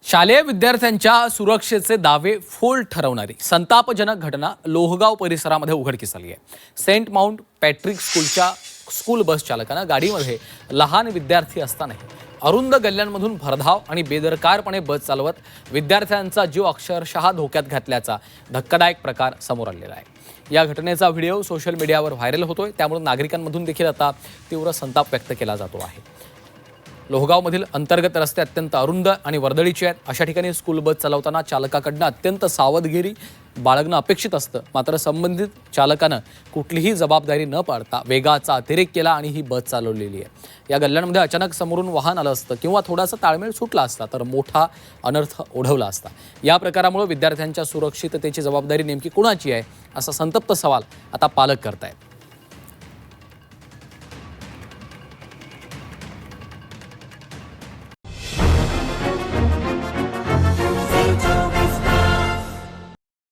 शालेय विद्यार्थ्यांच्या सुरक्षेचे दावे फोल ठरवणारी संतापजनक घटना लोहगाव परिसरामध्ये उघडकीस आली आहे। Saint Mount Patrick School bus चालकानं गाडीमध्ये लहान विद्यार्थी असतानाही अरुंद गल्ल्यांमधून भरधाव आणि बेदरकारपणे बस चालवत विद्यार्थ्यांचा जीव अक्षरशः धोक्यात घातल्याचा धक्कादायक प्रकार समोर आलेला आहे। या घटनेचा व्हिडिओ सोशल मीडियावर व्हायरल होतोय, त्यामुळे नागरिकांमधून देखील आता तीव्र संताप व्यक्त केला जातो आहे। लोहगावमधील अंतर्गत रस्ते अत्यंत अरुंद आणि वर्दळीचे आहेत। अशा ठिकाणी स्कूल बस चालवताना चालकाकडून अत्यंत सावधगिरी बाळगणं अपेक्षित असतं, मात्र संबंधित चालकानं कुठलीही जबाबदारी न पाळता वेगाचा अतिरेक केला आणि ही बस चालवलेली आहे। या गल्ल्यांमध्ये अचानक समोरून वाहन आलं असतं किंवा थोडासा ताळमेळ सुटला असता तर मोठा अनर्थ ओढवला असता। या प्रकारामुळे विद्यार्थ्यांच्या सुरक्षिततेची जबाबदारी नेमकी कुणाची आहे असा संतप्त सवाल आता पालक करतायत।